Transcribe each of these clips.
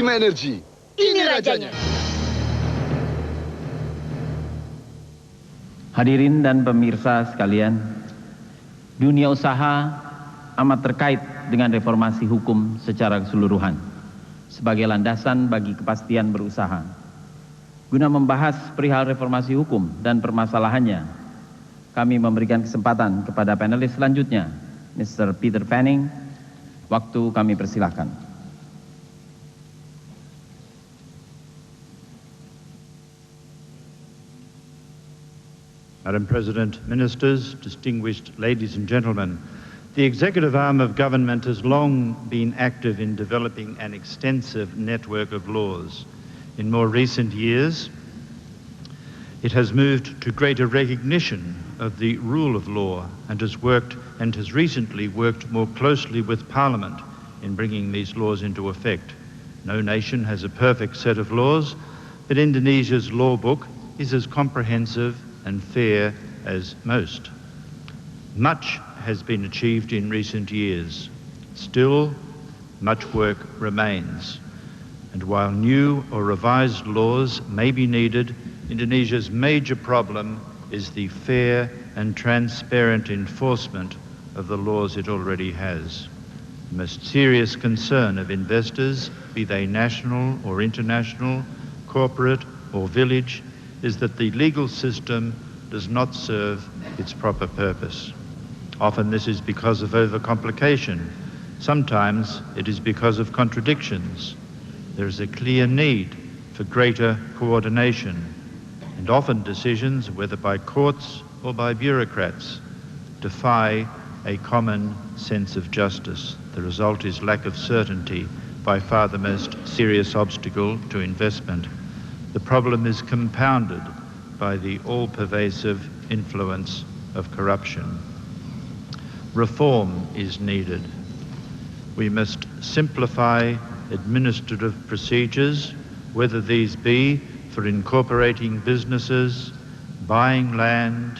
Prima Energy. Ini rajanya. Hadirin dan pemirsa sekalian, dunia usaha amat terkait dengan reformasi hukum secara keseluruhan sebagai landasan bagi kepastian berusaha. Guna membahas perihal reformasi hukum dan permasalahannya, kami memberikan kesempatan kepada panelis selanjutnya, Mr. Peter Fanning. Waktu kami persilahkan. Madam President, Ministers, distinguished ladies and gentlemen, the executive arm of government has long been active in developing an extensive network of laws. In more recent years, it has moved to greater recognition of the rule of law and has recently worked more closely with Parliament in bringing these laws into effect. No nation has a perfect set of laws, but Indonesia's law book is as comprehensive and fair as most. Much has been achieved in recent years. Still, much work remains. And while new or revised laws may be needed, Indonesia's major problem is the fair and transparent enforcement of the laws it already has. The most serious concern of investors, be they national or international, corporate or village, is that the legal system does not serve its proper purpose. Often this is because of overcomplication. Sometimes it is because of contradictions. There is a clear need for greater coordination, and often decisions, whether by courts or by bureaucrats, defy a common sense of justice. The result is lack of certainty, by far the most serious obstacle to investment. The problem is compounded by the all-pervasive influence of corruption. Reform is needed. We must simplify administrative procedures, whether these be for incorporating businesses, buying land,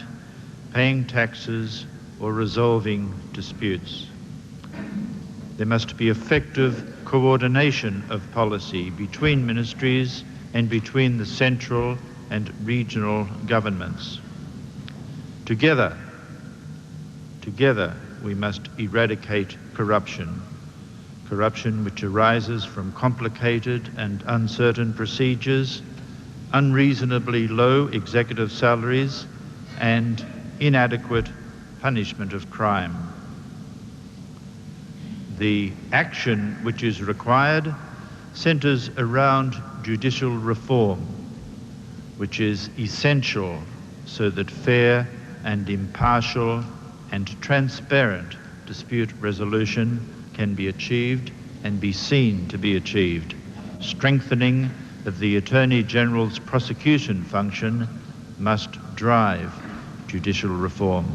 paying taxes, or resolving disputes. There must be effective coordination of policy between ministries and between the central and regional governments. Together, we must eradicate corruption. Corruption which arises from complicated and uncertain procedures, unreasonably low executive salaries, and inadequate punishment of crime. The action which is required centers around judicial reform, which is essential so that fair and impartial and transparent dispute resolution can be achieved and be seen to be achieved. Strengthening of the Attorney General's prosecution function must drive judicial reform.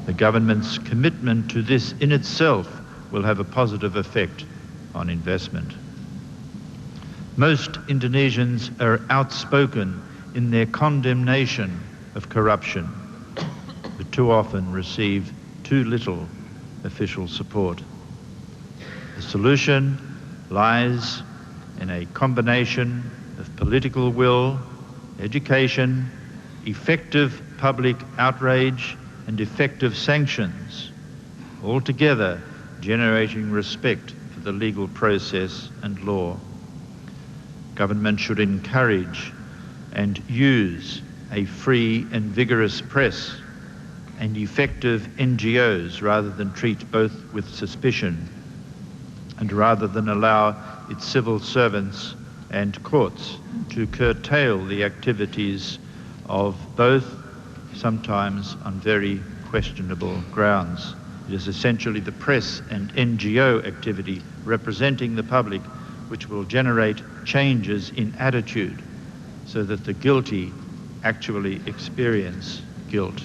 The government's commitment to this in itself will have a positive effect on investment. Most Indonesians are outspoken in their condemnation of corruption, but too often receive too little official support. The solution lies in a combination of political will, education, effective public outrage, and effective sanctions, altogether generating respect for the legal process and law. Government should encourage and use a free and vigorous press and effective NGOs rather than treat both with suspicion, and rather than allow its civil servants and courts to curtail the activities of both, sometimes on very questionable grounds. It is essentially the press and NGO activity representing the public which will generate changes in attitude so that the guilty actually experience guilt.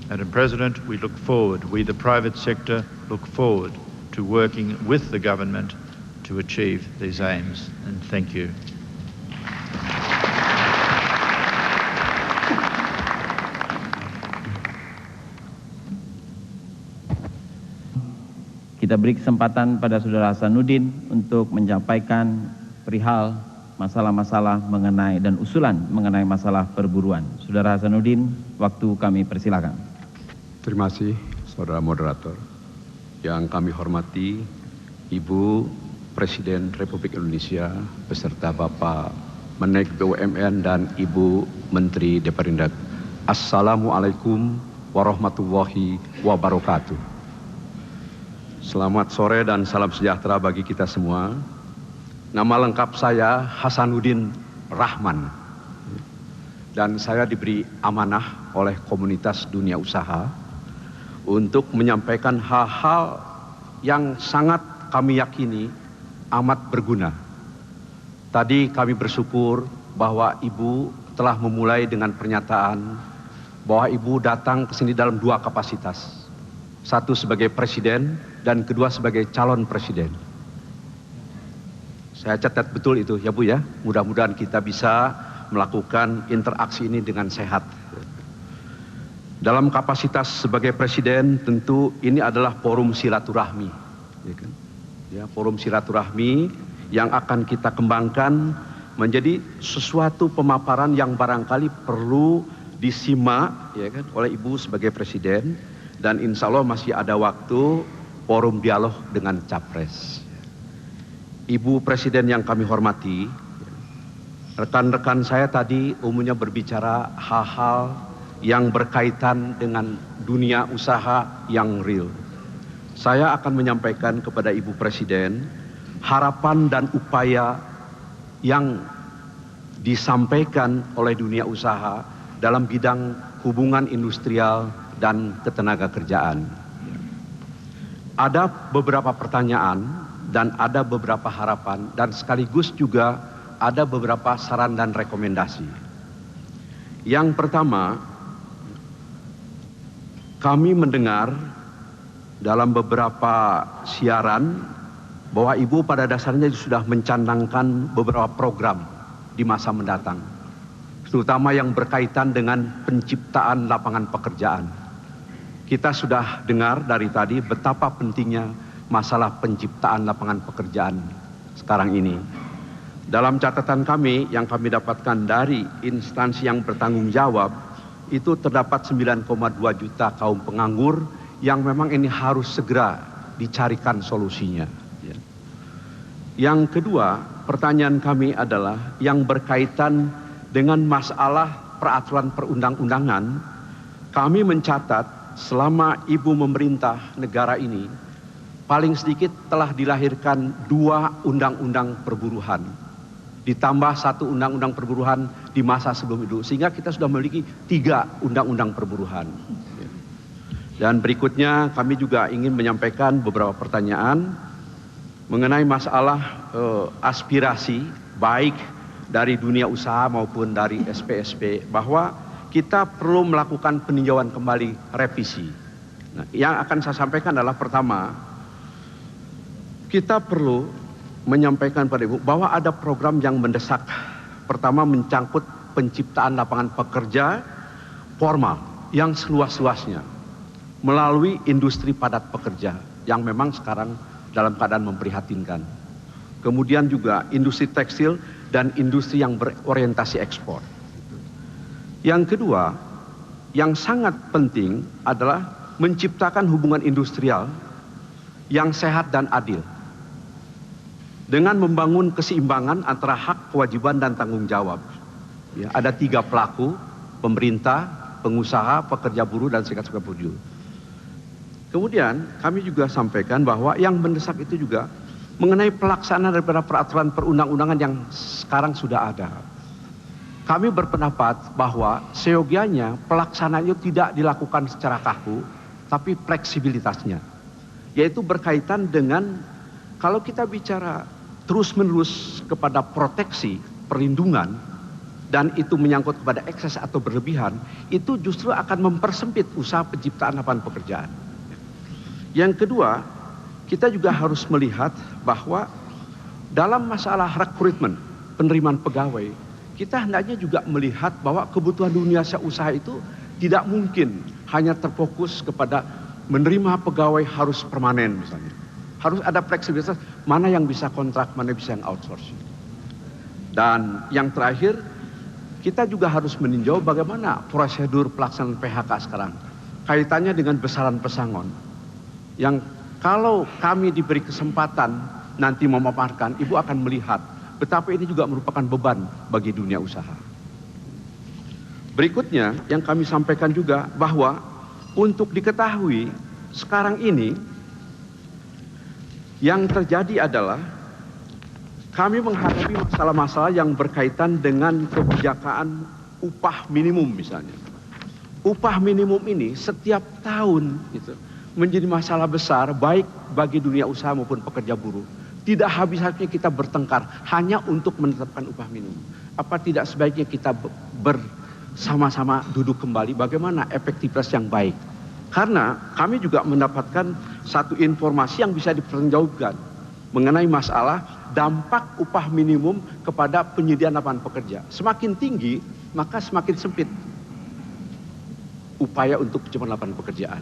Madam President, we the private sector, look forward to working with the government to achieve these aims, and thank you. kita beri kesempatan pada Saudara Hasanuddin untuk menyampaikan perihal masalah-masalah mengenai dan usulan mengenai masalah perburuan. Saudara Hasanuddin, waktu kami persilakan. Terima kasih, Saudara Moderator. Yang kami hormati Ibu Presiden Republik Indonesia beserta Bapak Meneg BUMN dan Ibu Menteri Deperindak. Assalamualaikum warahmatullahi wabarakatuh. Selamat sore dan salam sejahtera bagi kita semua. Nama lengkap saya Hasanuddin Rahman. Dan saya diberi amanah oleh komunitas dunia usaha untuk menyampaikan hal-hal yang sangat kami yakini amat berguna. Tadi kami bersyukur bahwa Ibu telah memulai dengan pernyataan bahwa Ibu datang ke sini dalam dua kapasitas. Satu sebagai presiden dan kedua sebagai calon presiden. Saya catat betul itu ya Bu ya. Mudah-mudahan kita bisa melakukan interaksi ini dengan sehat. Dalam kapasitas sebagai presiden tentu ini adalah forum silaturahmi. Ya kan? Ya, forum silaturahmi yang akan kita kembangkan menjadi sesuatu pemaparan yang barangkali perlu disimak ya kan, oleh Ibu sebagai presiden. Dan insya Allah masih ada waktu forum dialog dengan Capres. Ibu Presiden yang kami hormati, rekan-rekan saya tadi umumnya berbicara hal-hal yang berkaitan dengan dunia usaha yang real. Saya akan menyampaikan kepada Ibu Presiden harapan dan upaya yang disampaikan oleh dunia usaha dalam bidang hubungan industrial dan ketenagakerjaan. Ada beberapa pertanyaan dan ada beberapa harapan dan sekaligus juga ada beberapa saran dan rekomendasi. Yang pertama, kami mendengar dalam beberapa siaran bahwa Ibu pada dasarnya sudah mencandangkan beberapa program di masa mendatang, terutama yang berkaitan dengan penciptaan lapangan pekerjaan. Kita sudah dengar dari tadi betapa pentingnya masalah penciptaan lapangan pekerjaan sekarang ini. Dalam catatan kami yang kami dapatkan dari instansi yang bertanggung jawab, itu terdapat 9,2 juta kaum penganggur yang memang ini harus segera dicarikan solusinya. Yang kedua, pertanyaan kami adalah yang berkaitan dengan masalah peraturan perundang-undangan. Kami mencatat selama Ibu memerintah negara ini, paling sedikit telah dilahirkan 2 undang-undang perburuhan. Ditambah 1 undang-undang perburuhan di masa sebelum itu. Sehingga kita sudah memiliki 3 undang-undang perburuhan. Dan berikutnya kami juga ingin menyampaikan beberapa pertanyaan mengenai masalah aspirasi baik dari dunia usaha maupun dari SPSP. Bahwa kita perlu melakukan peninjauan kembali revisi. Nah, yang akan saya sampaikan adalah pertama, kita perlu menyampaikan pada Ibu bahwa ada program yang mendesak. Pertama mencangkut penciptaan lapangan pekerja formal yang seluas-luasnya melalui industri padat pekerja yang memang sekarang dalam keadaan memprihatinkan. Kemudian juga industri tekstil dan industri yang berorientasi ekspor. Yang kedua, yang sangat penting adalah menciptakan hubungan industrial yang sehat dan adil. Dengan membangun keseimbangan antara hak, kewajiban, dan tanggung jawab. Ya, ada 3 pelaku, pemerintah, pengusaha, pekerja buruh, dan serikat buruh. Kemudian kami juga sampaikan bahwa yang mendesak itu juga mengenai pelaksanaan daripada peraturan perundang-undangan yang sekarang sudah ada. Kami berpendapat bahwa seyogianya pelaksanaannya tidak dilakukan secara kaku, tapi fleksibilitasnya. Yaitu berkaitan dengan kalau kita bicara terus-menerus kepada proteksi, perlindungan, dan itu menyangkut kepada ekses atau berlebihan, itu justru akan mempersempit usaha penciptaan lapangan pekerjaan. Yang kedua, kita juga harus melihat bahwa dalam masalah rekrutmen, penerimaan pegawai, kita hendaknya juga melihat bahwa kebutuhan dunia usaha itu tidak mungkin hanya terfokus kepada menerima pegawai harus permanen misalnya. Harus ada fleksibilitas, mana yang bisa kontrak, mana bisa yang outsourcing. Dan yang terakhir, kita juga harus meninjau bagaimana prosedur pelaksanaan PHK sekarang. Kaitannya dengan besaran pesangon. Yang kalau kami diberi kesempatan nanti memaparkan, Ibu akan melihat betapa ini juga merupakan beban bagi dunia usaha. Berikutnya yang kami sampaikan juga bahwa untuk diketahui sekarang ini yang terjadi adalah kami menghadapi masalah-masalah yang berkaitan dengan kebijakan upah minimum misalnya. Upah minimum ini setiap tahun gitu, menjadi masalah besar baik bagi dunia usaha maupun pekerja buruh. Tidak habis-habisnya kita bertengkar hanya untuk menetapkan upah minimum. Apa tidak sebaiknya kita bersama-sama duduk kembali bagaimana efektivitas yang baik? Karena kami juga mendapatkan satu informasi yang bisa dipertanggungjawabkan mengenai masalah dampak upah minimum kepada penyediaan lapangan pekerja. Semakin tinggi, maka semakin sempit upaya untuk penciptaan lapangan pekerjaan.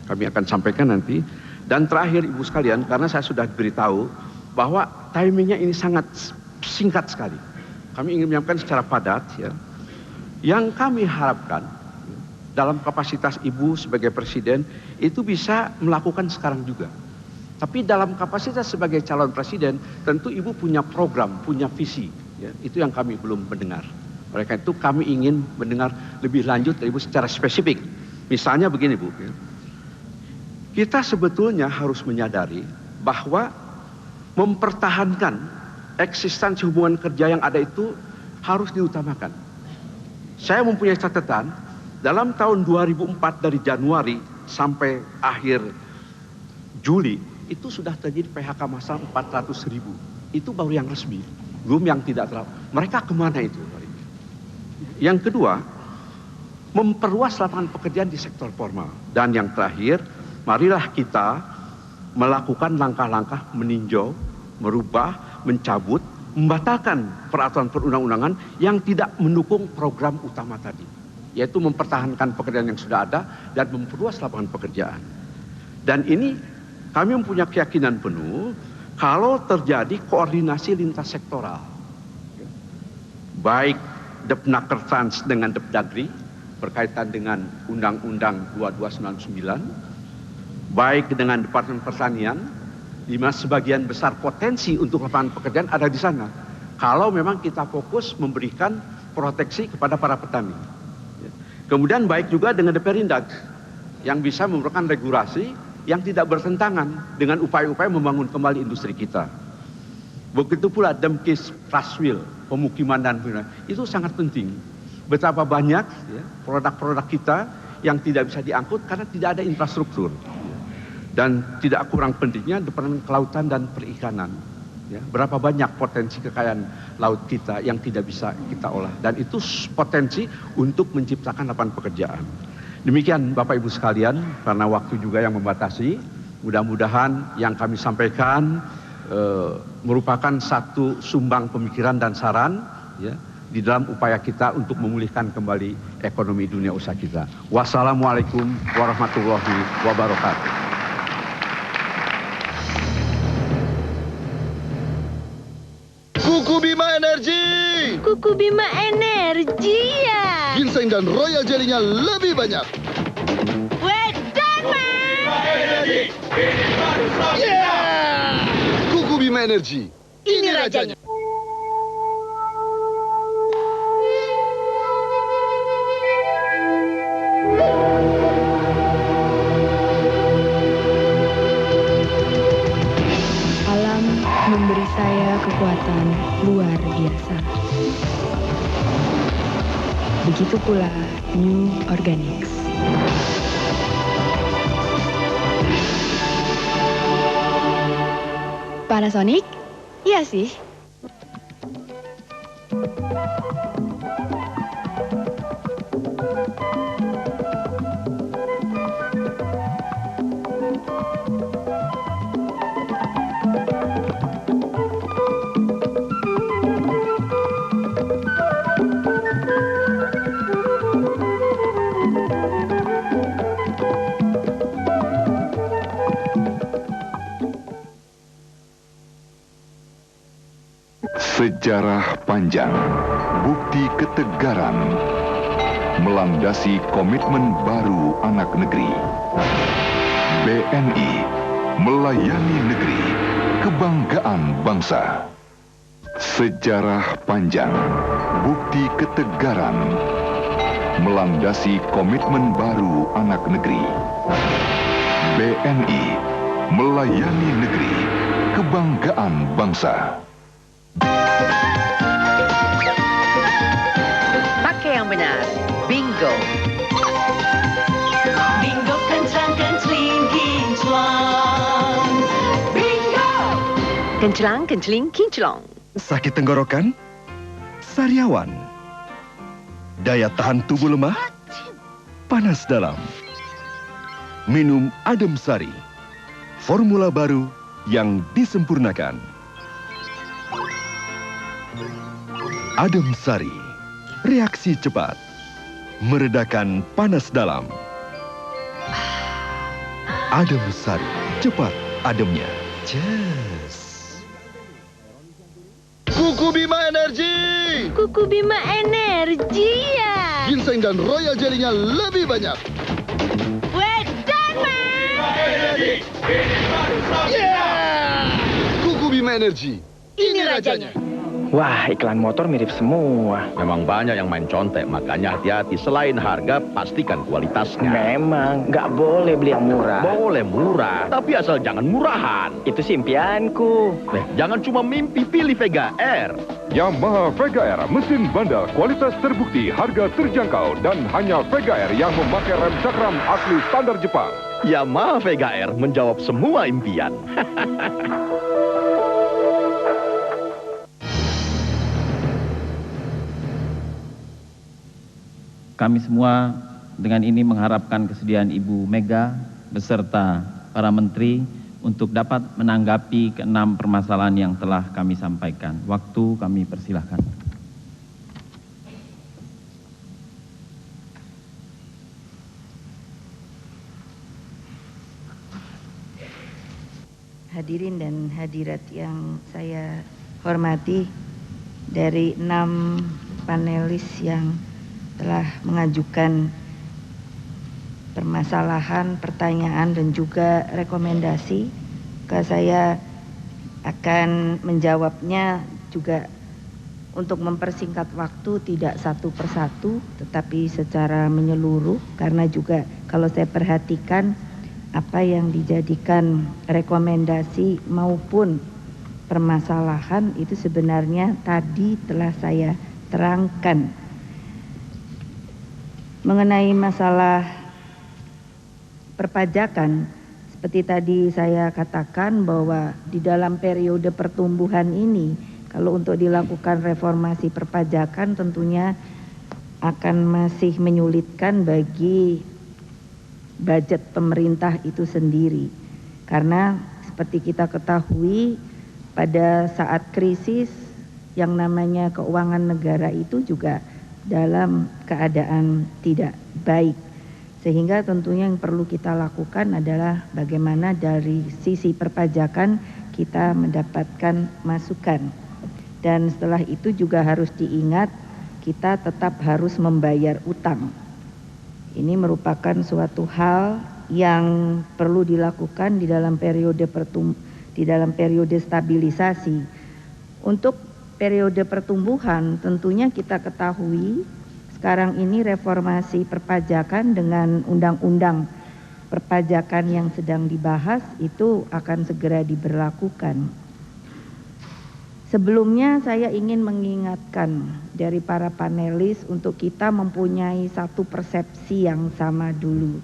Kami akan sampaikan nanti. Dan terakhir Ibu sekalian, karena saya sudah beritahu bahwa timingnya ini sangat singkat sekali. Kami ingin menyampaikan secara padat ya. Yang kami harapkan dalam kapasitas Ibu sebagai Presiden itu bisa melakukan sekarang juga. Tapi dalam kapasitas sebagai calon Presiden tentu Ibu punya program, punya visi. Ya. Itu yang kami belum mendengar. Oleh karena itu kami ingin mendengar lebih lanjut dari Ibu secara spesifik. Misalnya begini Bu. Ya. Kita sebetulnya harus menyadari bahwa mempertahankan eksistensi hubungan kerja yang ada itu harus diutamakan. Saya mempunyai catatan dalam tahun 2004 dari Januari sampai akhir Juli itu sudah terjadi PHK massal 400.000. Itu baru yang resmi, belum yang tidak terlalu. Mereka kemana itu? Yang kedua, memperluas lapangan pekerjaan di sektor formal. Dan yang terakhir, marilah kita melakukan langkah-langkah meninjau, merubah, mencabut, membatalkan peraturan perundang-undangan yang tidak mendukung program utama tadi, yaitu mempertahankan pekerjaan yang sudah ada dan memperluas lapangan pekerjaan. Dan ini kami mempunyai keyakinan penuh kalau terjadi koordinasi lintas sektoral, baik Depnakertrans dengan Depdagri berkaitan dengan Undang-Undang 2299, baik dengan Departemen Pertanian, di mana sebagian besar potensi untuk lapangan pekerjaan ada di sana. Kalau memang kita fokus memberikan proteksi kepada para petani. Kemudian baik juga dengan Deperindag yang bisa memberikan regulasi yang tidak bertentangan dengan upaya-upaya membangun kembali industri kita. Begitu pula Demkis Praswil, pemukiman dan itu sangat penting. Betapa banyak produk-produk kita yang tidak bisa diangkut karena tidak ada infrastruktur. Dan tidak kurang pentingnya Departemen Kelautan dan Perikanan. Ya, berapa banyak potensi kekayaan laut kita yang tidak bisa kita olah. Dan itu potensi untuk menciptakan lapangan pekerjaan. Demikian Bapak Ibu sekalian, karena waktu juga yang membatasi. Mudah-mudahan yang kami sampaikan merupakan satu sumbang pemikiran dan saran ya, di dalam upaya kita untuk memulihkan kembali ekonomi dunia usaha kita. Wassalamualaikum warahmatullahi wabarakatuh. Kuku Bima Energi. Kuku Bima Energi ya. Ginseng dan royal jelly-nya lebih banyak. Wedan, Mas. Yeah! Kuku Bima Energi. Ini rajanya. Alam memberi saya kekuatan luar biasa. Begitu pula New Organics. Panasonic? Iya sih. Sejarah panjang, bukti ketegaran, melandasi komitmen baru anak negeri. BNI, melayani negeri, kebanggaan bangsa. Sejarah panjang, bukti ketegaran, melandasi komitmen baru anak negeri. BNI, melayani negeri, kebanggaan bangsa. Pakai yang benar. Bingo. Bingo kencang kencling kinclong. Bingo. Kencelang, kenceling, kinclong. Sakit tenggorokan? Sariawan. Daya tahan tubuh lemah? Panas dalam. Minum Adem Sari. Formula baru yang disempurnakan. Adem Sari. Reaksi cepat. Meredakan panas dalam. Adem Sari. Cepat ademnya. Yes. Kuku Bima Energi. Kuku Bima Energi ya. Ginseng dan royal jelly-nya lebih banyak. We're done, man. Yeah! Kuku Bima Energi. Ini rajanya. Wah, iklan motor mirip semua. Memang banyak yang main contek, makanya hati-hati. Selain harga, pastikan kualitasnya. Memang, nggak boleh beli yang murah. Boleh murah, tapi asal jangan murahan. Itu sih impianku. Jangan cuma mimpi, pilih Vega R. Yamaha Vega R, mesin bandel, kualitas terbukti, harga terjangkau, dan hanya Vega R yang memakai rem cakram asli standar Jepang. Yamaha Vega R menjawab semua impian. Kami semua dengan ini mengharapkan kesediaan Ibu Mega beserta para menteri untuk dapat menanggapi ke-6 permasalahan yang telah kami sampaikan. Waktu kami persilahkan. Hadirin dan hadirat yang saya hormati, dari 6 panelis yang telah mengajukan permasalahan, pertanyaan, dan juga rekomendasi, saya akan menjawabnya juga untuk mempersingkat waktu, tidak satu persatu, tetapi secara menyeluruh, karena juga kalau saya perhatikan apa yang dijadikan rekomendasi maupun permasalahan itu sebenarnya tadi telah saya terangkan. Mengenai masalah perpajakan, seperti tadi saya katakan bahwa di dalam periode pertumbuhan ini, kalau untuk dilakukan reformasi perpajakan tentunya akan masih menyulitkan bagi budget pemerintah itu sendiri. Karena seperti kita ketahui, pada saat krisis yang namanya keuangan negara itu juga dalam keadaan tidak baik, sehingga tentunya yang perlu kita lakukan adalah bagaimana dari sisi perpajakan kita mendapatkan masukan, dan setelah itu juga harus diingat kita tetap harus membayar utang. Ini merupakan suatu hal yang perlu dilakukan di dalam periode stabilisasi. Untuk periode pertumbuhan tentunya kita ketahui sekarang ini reformasi perpajakan dengan undang-undang perpajakan yang sedang dibahas itu akan segera diberlakukan. Sebelumnya saya ingin mengingatkan dari para panelis untuk kita mempunyai satu persepsi yang sama dulu.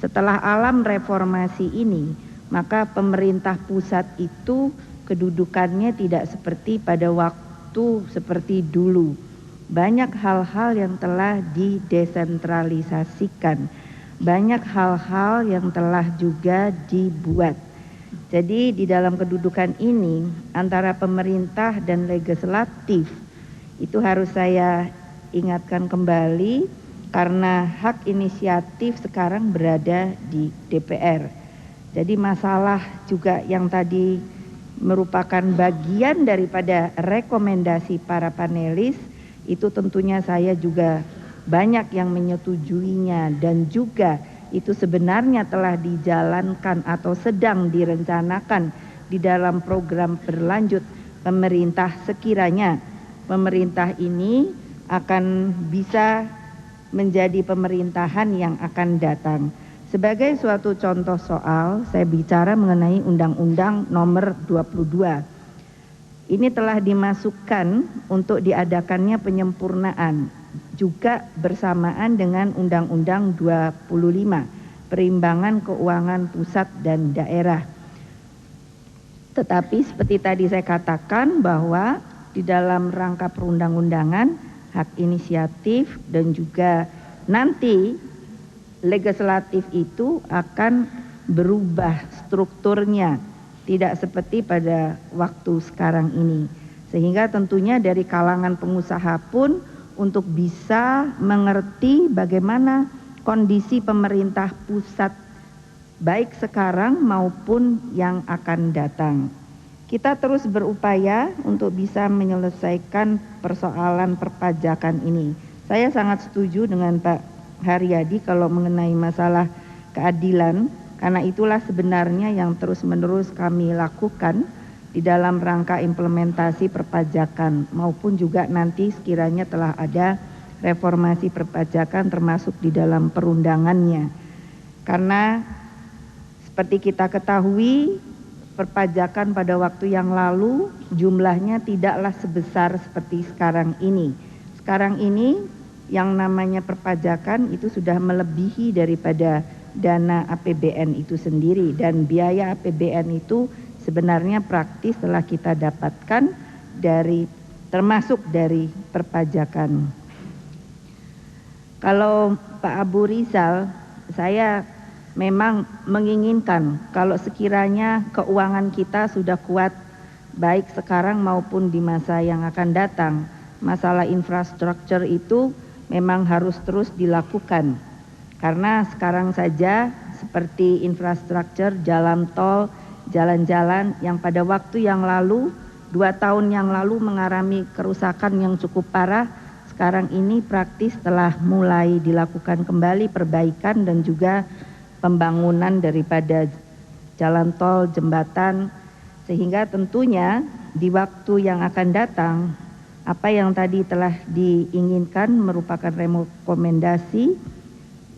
Setelah alam reformasi ini, maka pemerintah pusat itu kedudukannya tidak seperti pada waktu seperti dulu. Banyak hal-hal yang telah didesentralisasikan, banyak hal-hal yang telah juga dibuat. Jadi di dalam kedudukan ini antara pemerintah dan legislatif itu harus saya ingatkan kembali, karena hak inisiatif sekarang berada di DPR. Jadi masalah juga yang tadi merupakan bagian daripada rekomendasi para panelis, itu tentunya saya juga banyak yang menyetujuinya dan juga itu sebenarnya telah dijalankan atau sedang direncanakan di dalam program berlanjut pemerintah sekiranya pemerintah ini akan bisa menjadi pemerintahan yang akan datang. Sebagai suatu contoh soal, saya bicara mengenai Undang-Undang Nomor 22. Ini telah dimasukkan untuk diadakannya penyempurnaan juga bersamaan dengan Undang-Undang 25, Perimbangan Keuangan Pusat dan Daerah. Tetapi seperti tadi saya katakan bahwa di dalam rangka perundang-undangan, hak inisiatif dan juga nanti legislatif itu akan berubah strukturnya, tidak seperti pada waktu sekarang ini. Sehingga tentunya dari kalangan pengusaha pun untuk bisa mengerti bagaimana kondisi pemerintah pusat baik sekarang maupun yang akan datang. Kita terus berupaya untuk bisa menyelesaikan persoalan perpajakan ini. Saya sangat setuju dengan Pak Haryadi kalau mengenai masalah keadilan, karena itulah sebenarnya yang terus-menerus kami lakukan di dalam rangka implementasi perpajakan maupun juga nanti sekiranya telah ada reformasi perpajakan termasuk di dalam perundangannya. Karena seperti kita ketahui perpajakan pada waktu yang lalu jumlahnya tidaklah sebesar seperti sekarang ini. Sekarang ini yang namanya perpajakan itu sudah melebihi daripada dana APBN itu sendiri, dan biaya APBN itu sebenarnya praktis telah kita dapatkan termasuk dari perpajakan. Kalau Pak Abu Rizal, saya memang menginginkan kalau sekiranya keuangan kita sudah kuat baik sekarang maupun di masa yang akan datang, masalah infrastruktur itu memang harus terus dilakukan. Karena sekarang saja seperti infrastruktur jalan tol, jalan-jalan yang pada waktu yang lalu 2 tahun yang lalu mengalami kerusakan yang cukup parah, sekarang ini praktis telah mulai dilakukan kembali perbaikan dan juga pembangunan daripada jalan tol, jembatan, sehingga tentunya di waktu yang akan datang apa yang tadi telah diinginkan merupakan rekomendasi,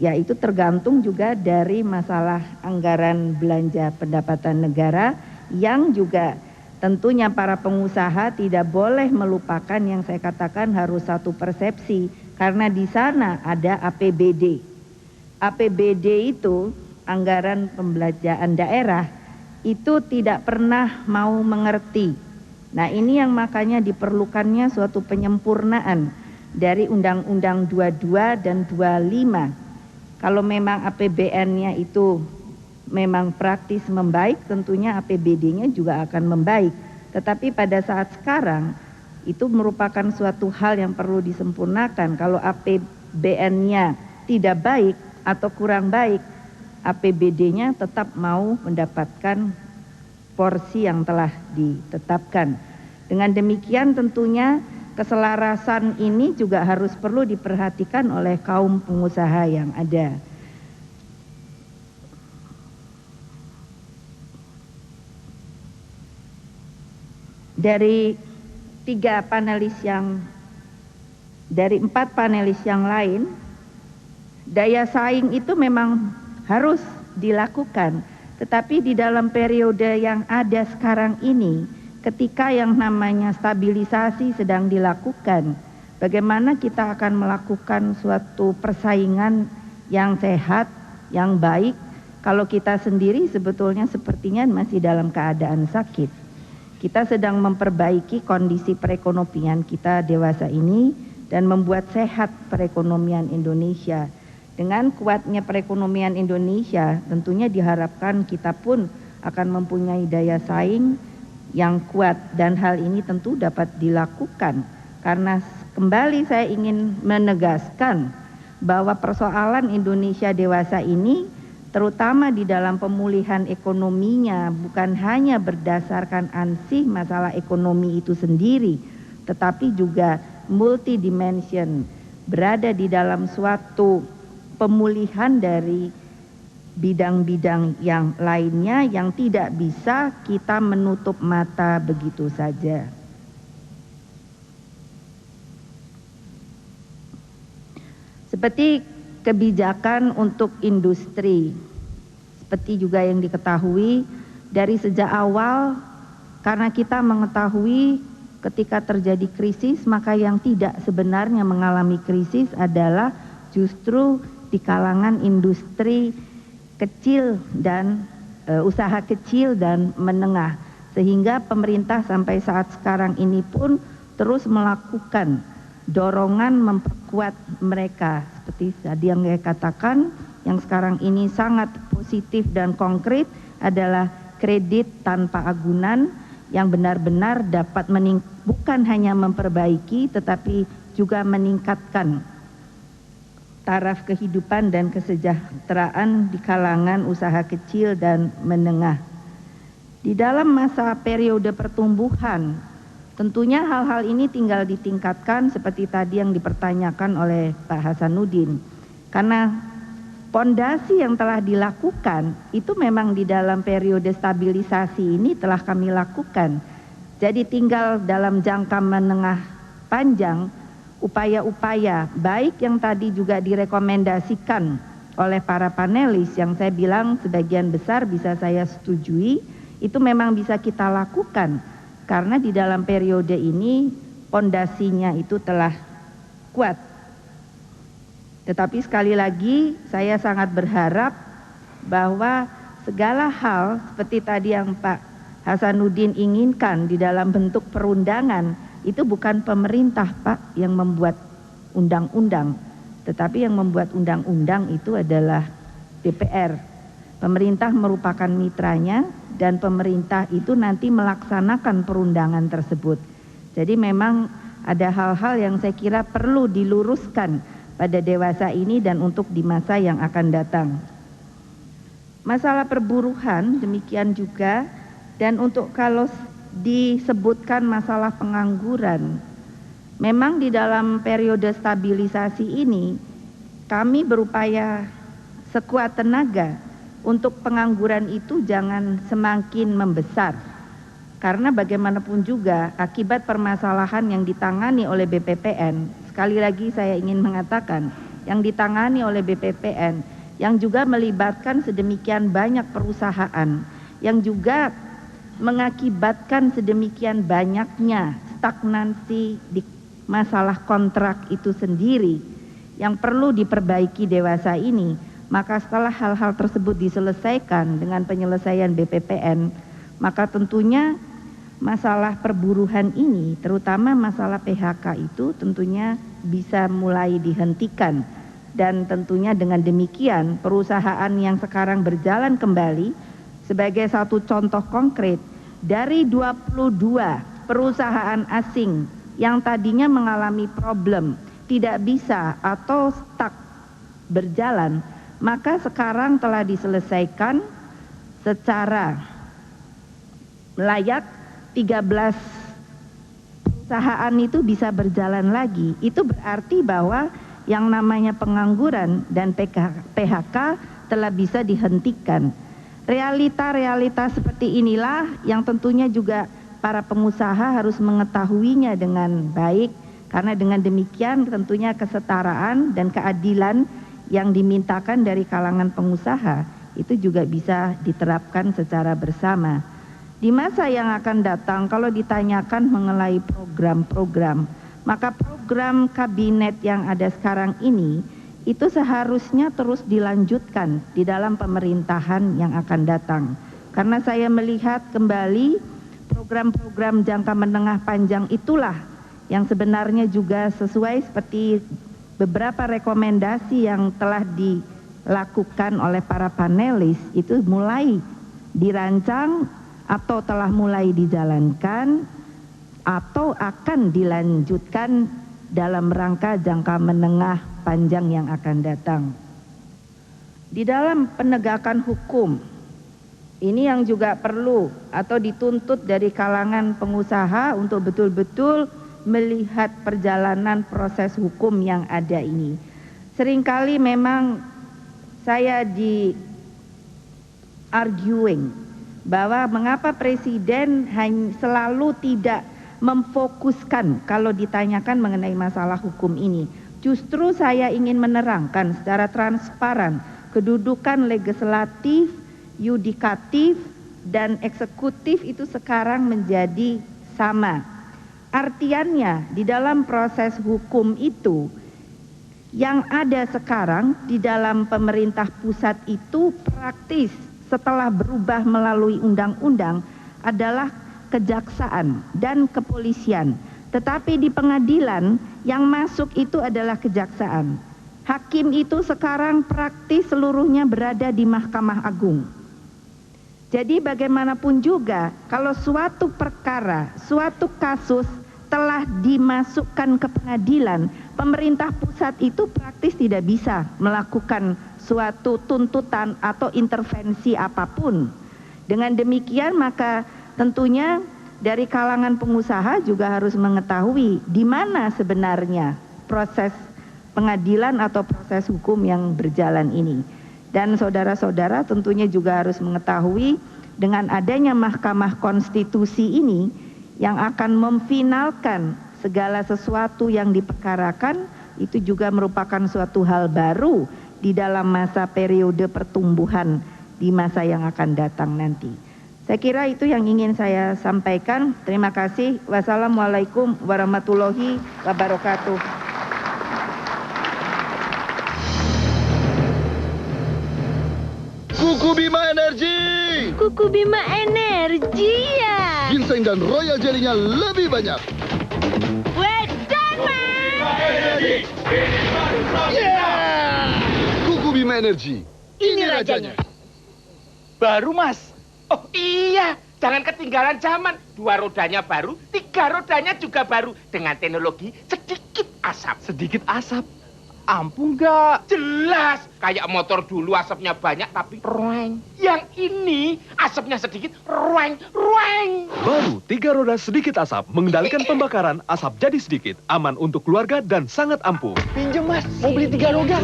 yaitu tergantung juga dari masalah anggaran belanja pendapatan negara yang juga tentunya para pengusaha tidak boleh melupakan yang saya katakan harus satu persepsi, karena di sana ada APBD. APBD itu anggaran pembelanjaan daerah itu tidak pernah mau mengerti. Nah, ini yang makanya diperlukannya suatu penyempurnaan dari Undang-Undang 22 dan 25. Kalau memang APBN-nya itu memang praktis membaik, tentunya APBD-nya juga akan membaik. Tetapi pada saat sekarang itu merupakan suatu hal yang perlu disempurnakan. Kalau APBN-nya tidak baik atau kurang baik, APBD-nya tetap mau mendapatkan porsi yang telah ditetapkan. Dengan demikian tentunya keselarasan ini juga harus perlu diperhatikan oleh kaum pengusaha yang ada. Dari 4 panelis yang lain, daya saing itu memang harus dilakukan. Tetapi di dalam periode yang ada sekarang ini, ketika yang namanya stabilisasi sedang dilakukan, bagaimana kita akan melakukan suatu persaingan yang sehat, yang baik, kalau kita sendiri sebetulnya sepertinya masih dalam keadaan sakit. Kita sedang memperbaiki kondisi perekonomian kita dewasa ini dan membuat sehat perekonomian Indonesia. Dengan kuatnya perekonomian Indonesia, tentunya diharapkan kita pun akan mempunyai daya saing yang kuat, dan hal ini tentu dapat dilakukan karena kembali saya ingin menegaskan bahwa persoalan Indonesia dewasa ini terutama di dalam pemulihan ekonominya bukan hanya berdasarkan ansih masalah ekonomi itu sendiri, tetapi juga multidimension, berada di dalam suatu pemulihan dari bidang-bidang yang lainnya yang tidak bisa kita menutup mata begitu saja. Seperti kebijakan untuk industri, seperti juga yang diketahui dari sejak awal, karena kita mengetahui ketika terjadi krisis, maka yang tidak sebenarnya mengalami krisis adalah justru di kalangan industri kecil dan usaha kecil dan menengah, sehingga pemerintah sampai saat sekarang ini pun terus melakukan dorongan memperkuat mereka. Seperti tadi yang saya katakan, yang sekarang ini sangat positif dan konkret adalah kredit tanpa agunan yang benar-benar dapat bukan hanya memperbaiki tetapi juga meningkatkan taraf kehidupan dan kesejahteraan di kalangan usaha kecil dan menengah. Di dalam masa periode pertumbuhan, tentunya hal-hal ini tinggal ditingkatkan seperti tadi yang dipertanyakan oleh Pak Hasanuddin. Karena pondasi yang telah dilakukan itu memang di dalam periode stabilisasi ini telah kami lakukan. Jadi tinggal dalam jangka menengah panjang upaya-upaya baik yang tadi juga direkomendasikan oleh para panelis yang saya bilang sebagian besar bisa saya setujui, itu memang bisa kita lakukan. Karena di dalam periode ini pondasinya itu telah kuat. Tetapi sekali lagi saya sangat berharap bahwa segala hal seperti tadi yang Pak Hasanuddin inginkan di dalam bentuk perundangan, itu bukan pemerintah Pak yang membuat undang-undang, tetapi yang membuat undang-undang itu adalah DPR. Pemerintah merupakan mitranya dan pemerintah itu nanti melaksanakan perundangan tersebut. Jadi memang ada hal-hal yang saya kira perlu diluruskan pada dewasa ini dan untuk di masa yang akan datang. Masalah perburuhan demikian juga, dan untuk kalau disebutkan masalah pengangguran, memang di dalam periode stabilisasi ini kami berupaya sekuat tenaga untuk pengangguran itu jangan semakin membesar, karena bagaimanapun juga akibat permasalahan yang ditangani oleh BPPN, sekali lagi saya ingin mengatakan yang ditangani oleh BPPN yang juga melibatkan sedemikian banyak perusahaan, yang juga mengakibatkan sedemikian banyaknya stagnansi di masalah kontrak itu sendiri yang perlu diperbaiki dewasa ini. Maka setelah hal-hal tersebut diselesaikan dengan penyelesaian BPPN, maka tentunya masalah perburuhan ini, terutama masalah PHK itu tentunya bisa mulai dihentikan. Dan tentunya dengan demikian perusahaan yang sekarang berjalan kembali, sebagai satu contoh konkret, dari 22 perusahaan asing yang tadinya mengalami problem, tidak bisa atau stuck berjalan, maka sekarang telah diselesaikan secara layak. 13 perusahaan itu bisa berjalan lagi. Itu berarti bahwa yang namanya pengangguran dan PHK telah bisa dihentikan. Realita-realita seperti inilah yang tentunya juga para pengusaha harus mengetahuinya dengan baik, karena dengan demikian tentunya kesetaraan dan keadilan yang dimintakan dari kalangan pengusaha itu juga bisa diterapkan secara bersama. Di masa yang akan datang, kalau ditanyakan mengenai program-program, maka program kabinet yang ada sekarang ini itu seharusnya terus dilanjutkan di dalam pemerintahan yang akan datang. Karena saya melihat kembali program-program jangka menengah panjang itulah yang sebenarnya juga sesuai seperti beberapa rekomendasi yang telah dilakukan oleh para panelis, itu mulai dirancang atau telah mulai dijalankan atau akan dilanjutkan dalam rangka jangka menengah panjang yang akan datang. Di dalam penegakan hukum, ini yang juga perlu atau dituntut dari kalangan pengusaha untuk betul-betul melihat perjalanan proses hukum yang ada ini. Seringkali memang saya arguing bahwa mengapa Presiden selalu tidak memfokuskan kalau ditanyakan mengenai masalah hukum ini. Justru saya ingin menerangkan secara transparan kedudukan legislatif, yudikatif, dan eksekutif itu sekarang menjadi sama. Artiannya di dalam proses hukum itu yang ada sekarang di dalam pemerintah pusat itu praktis setelah berubah melalui undang-undang adalah kejaksaan dan kepolisian. Tetapi di pengadilan yang masuk itu adalah kejaksaan. Hakim itu sekarang praktis seluruhnya berada di Mahkamah Agung. Jadi bagaimanapun juga kalau suatu perkara, suatu kasus telah dimasukkan ke pengadilan, pemerintah pusat itu praktis tidak bisa melakukan suatu tuntutan atau intervensi apapun. Dengan demikian maka tentunya dari kalangan pengusaha juga harus mengetahui di mana sebenarnya proses pengadilan atau proses hukum yang berjalan ini. Dan saudara-saudara tentunya juga harus mengetahui dengan adanya Mahkamah Konstitusi ini yang akan memfinalkan segala sesuatu yang diperkarakan, itu juga merupakan suatu hal baru di dalam masa periode pertumbuhan di masa yang akan datang nanti. Saya kira itu yang ingin saya sampaikan. Terima kasih. Wassalamualaikum warahmatullahi wabarakatuh. Kuku Bima Energi. Kuku Bima Energi ya. Ginseng dan royal jelly-nya lebih banyak. Wedan, Mas. Yeah! Kuku Bima Energi. Ini rajanya. Baru, Mas. Oh iya, jangan ketinggalan zaman. 2 rodanya baru, 3 rodanya juga baru. Dengan teknologi sedikit asap. Sedikit asap? Ampuh nggak? Jelas. Kayak motor dulu asapnya banyak tapi rueng. Yang ini asapnya sedikit, rueng. Baru 3 roda sedikit asap, mengendalikan pembakaran, asap jadi sedikit, aman untuk keluarga dan sangat ampuh. Pinjem, Mas, mau beli 3 roda.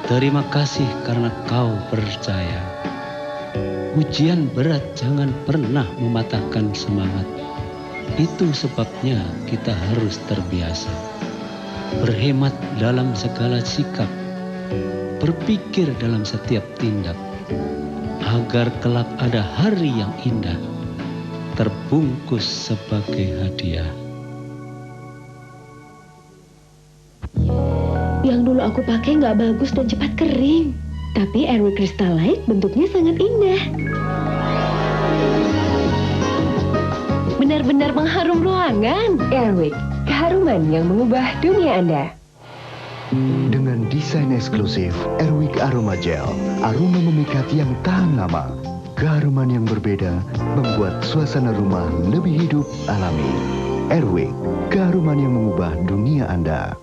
Terima kasih karena kau percaya. Ujian berat jangan pernah mematahkan semangat. Itu sebabnya kita harus terbiasa. Berhemat dalam segala sikap. Berpikir dalam setiap tindak. Agar kelak ada hari yang indah. Terbungkus sebagai hadiah. Yang dulu aku pakai nggak bagus dan cepat kering. Tapi Airwick Crystal Light bentuknya sangat indah. Benar-benar mengharum ruangan. Airwick, keharuman yang mengubah dunia Anda. Dengan desain eksklusif Airwick Aroma Gel, aroma memikat yang tahan lama. Keharuman yang berbeda membuat suasana rumah lebih hidup alami. Airwick, keharuman yang mengubah dunia Anda.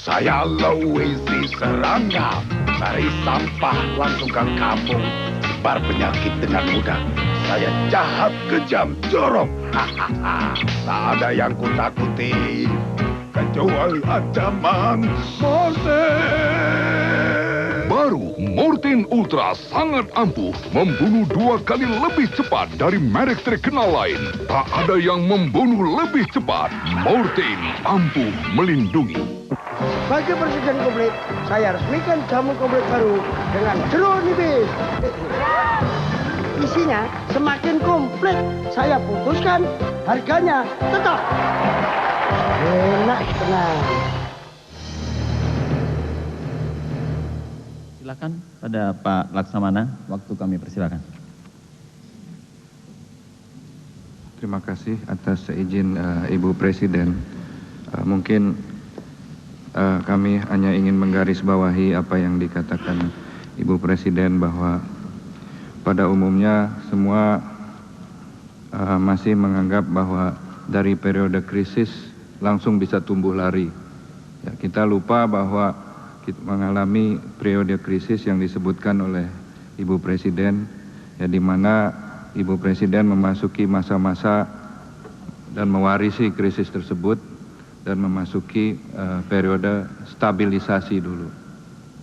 Saya Louisi Serangga, cari sampah langsung ke kampung, sebar penyakit dengan mudah. Saya jahat, kejam, jorok. Tak ada yang kutakuti, kecuali ancaman Mortin. Baru Mortin Ultra sangat ampuh, membunuh 2 kali lebih cepat dari merek terkenal lain. Tak ada yang membunuh lebih cepat. Mortin ampuh melindungi. Bagi Presiden komplit, saya resmikan jamu komplit baru dengan jeruk nipis. Isinya semakin komplit. Saya putuskan harganya tetap Enak, tenang. Silakan pada Pak Laksamana, waktu kami persilakan. Terima kasih atas izin Ibu Presiden. Mungkin kami hanya ingin menggarisbawahi apa yang dikatakan Ibu Presiden bahwa pada umumnya semua masih menganggap bahwa dari periode krisis langsung bisa tumbuh lari. Ya, kita lupa bahwa kita mengalami periode krisis yang disebutkan oleh Ibu Presiden, ya, di mana Ibu Presiden memasuki masa-masa dan mewarisi krisis tersebut dan memasuki periode stabilisasi dulu.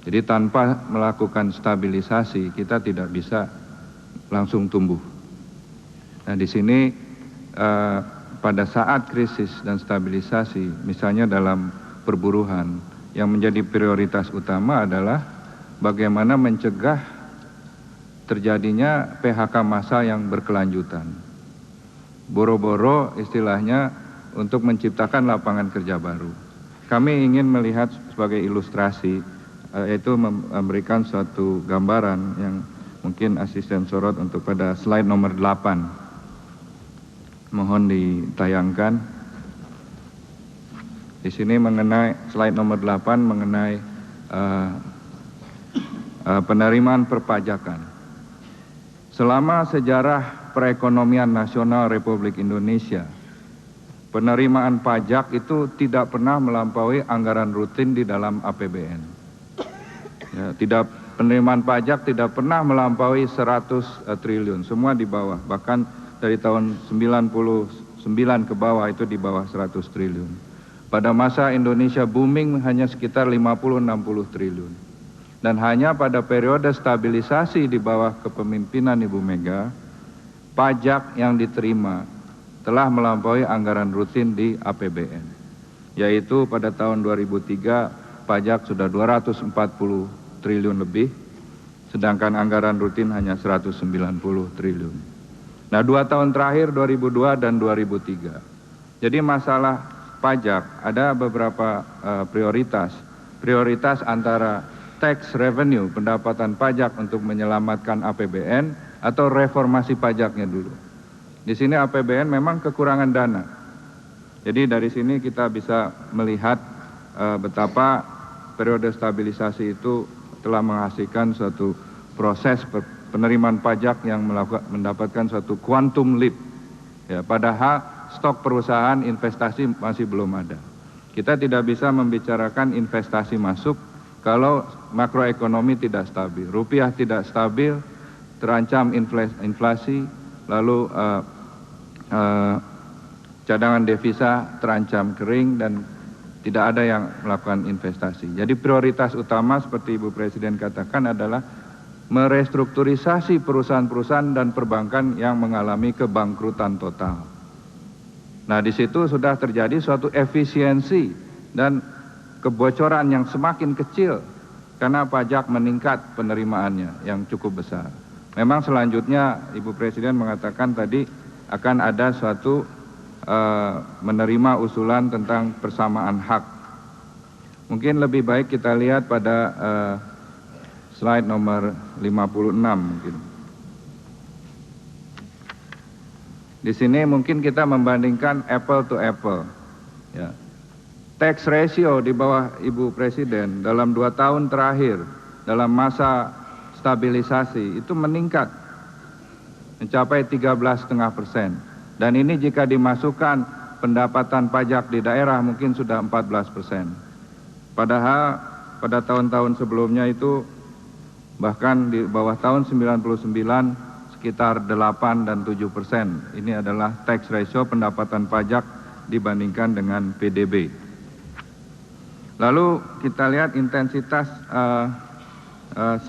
Jadi tanpa melakukan stabilisasi kita tidak bisa langsung tumbuh. Nah di sini pada saat krisis dan stabilisasi, misalnya dalam perburuhan, yang menjadi prioritas utama adalah bagaimana mencegah terjadinya PHK massal yang berkelanjutan. Boro-boro istilahnya untuk menciptakan lapangan kerja baru. Kami ingin melihat sebagai ilustrasi, yaitu memberikan suatu gambaran yang mungkin asisten sorot untuk pada slide nomor 8. Mohon ditayangkan. Di sini mengenai slide nomor 8 mengenai penerimaan perpajakan. Selama sejarah perekonomian nasional Republik Indonesia, penerimaan pajak itu tidak pernah melampaui anggaran rutin di dalam APBN. Ya, penerimaan pajak tidak pernah melampaui 100 triliun, semua di bawah. Bahkan dari tahun 99 ke bawah itu di bawah 100 triliun. Pada masa Indonesia booming hanya sekitar 50-60 triliun. Dan hanya pada periode stabilisasi di bawah kepemimpinan Ibu Mega, pajak yang diterima telah melampaui anggaran rutin di APBN. Yaitu pada tahun 2003 pajak sudah 240 triliun lebih, sedangkan anggaran rutin hanya 190 triliun. Nah 2 tahun terakhir 2002 dan 2003. Jadi masalah pajak ada beberapa prioritas. Prioritas antara tax revenue, pendapatan pajak untuk menyelamatkan APBN, atau reformasi pajaknya dulu. Di sini APBN memang kekurangan dana. Jadi dari sini kita bisa melihat betapa periode stabilisasi itu telah menghasilkan suatu proses penerimaan pajak yang mendapatkan suatu quantum leap. Ya, padahal stok perusahaan investasi masih belum ada. Kita tidak bisa membicarakan investasi masuk kalau makroekonomi tidak stabil, rupiah tidak stabil, terancam inflasi, lalu cadangan devisa terancam kering dan tidak ada yang melakukan investasi. Jadi prioritas utama seperti Ibu Presiden katakan adalah merestrukturisasi perusahaan-perusahaan dan perbankan yang mengalami kebangkrutan total. Nah di situ sudah terjadi suatu efisiensi dan kebocoran yang semakin kecil karena pajak meningkat penerimaannya yang cukup besar. Memang selanjutnya Ibu Presiden mengatakan tadi akan ada suatu menerima usulan tentang persamaan hak. Mungkin lebih baik kita lihat pada slide nomor 56 mungkin. Di sini mungkin kita membandingkan apple to apple. Ya. Tax ratio di bawah Ibu Presiden dalam 2 tahun terakhir dalam masa stabilisasi itu meningkat mencapai 13,5%. Dan ini jika dimasukkan pendapatan pajak di daerah mungkin sudah 14%. Padahal pada tahun-tahun sebelumnya itu bahkan di bawah tahun 99 sekitar 8 dan 7%. Ini adalah tax ratio pendapatan pajak dibandingkan dengan PDB. Lalu kita lihat intensitas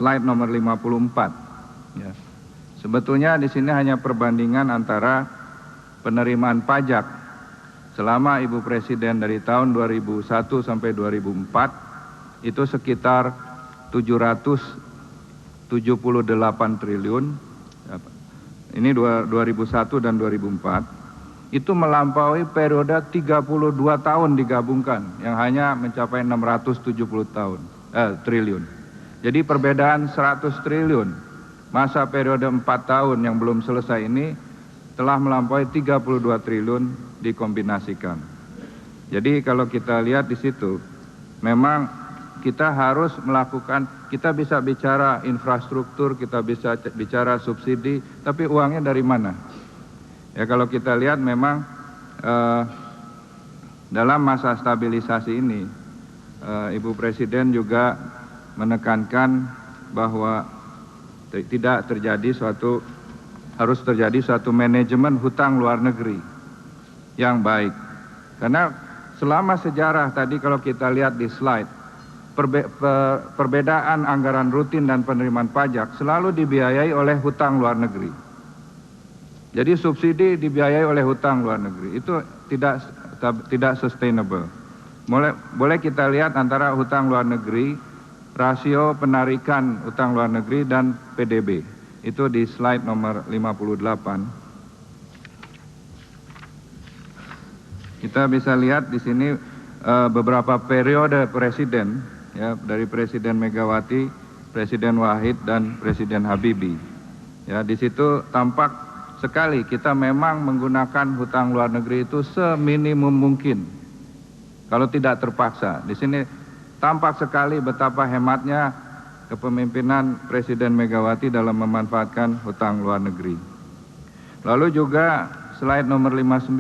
slide nomor 54. Ya. Sebetulnya di sini hanya perbandingan antara penerimaan pajak selama Ibu Presiden dari tahun 2001 sampai 2004 itu sekitar 778 triliun. Ini 2001 dan 2004. itu melampaui periode 32 tahun digabungkan yang hanya mencapai 670 triliun. Jadi perbedaan 100 triliun masa periode 4 tahun yang belum selesai ini telah melampaui 32 triliun dikombinasikan. Jadi kalau kita lihat di situ, memang kita harus melakukan, kita bisa bicara infrastruktur, kita bisa bicara subsidi, tapi uangnya dari mana? Ya kalau kita lihat memang dalam masa stabilisasi ini, Ibu Presiden juga menekankan bahwa harus terjadi suatu manajemen hutang luar negeri yang baik. Karena selama sejarah tadi kalau kita lihat di slide, perbedaan anggaran rutin dan penerimaan pajak selalu dibiayai oleh hutang luar negeri. Jadi subsidi dibiayai oleh hutang luar negeri, itu tidak sustainable. Boleh kita lihat antara hutang luar negeri, rasio penarikan hutang luar negeri dan PDB. Itu di slide nomor 58. Kita bisa lihat di sini beberapa periode presiden, ya, dari Presiden Megawati, Presiden Wahid dan Presiden Habibie. Ya, di situ tampak sekali kita memang menggunakan hutang luar negeri itu seminimum mungkin. Kalau tidak terpaksa. Di sini tampak sekali betapa hematnya kepemimpinan Presiden Megawati dalam memanfaatkan hutang luar negeri. Lalu juga slide nomor 59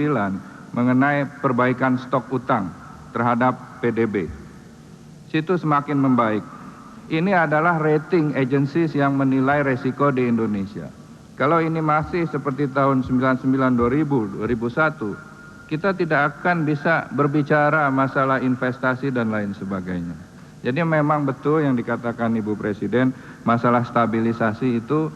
mengenai perbaikan stok utang terhadap PDB. Situ semakin membaik. Ini adalah rating agencies yang menilai resiko di Indonesia. Kalau ini masih seperti tahun 99, 2000, 2001, kita tidak akan bisa berbicara masalah investasi dan lain sebagainya. Jadi memang betul yang dikatakan Ibu Presiden, masalah stabilisasi itu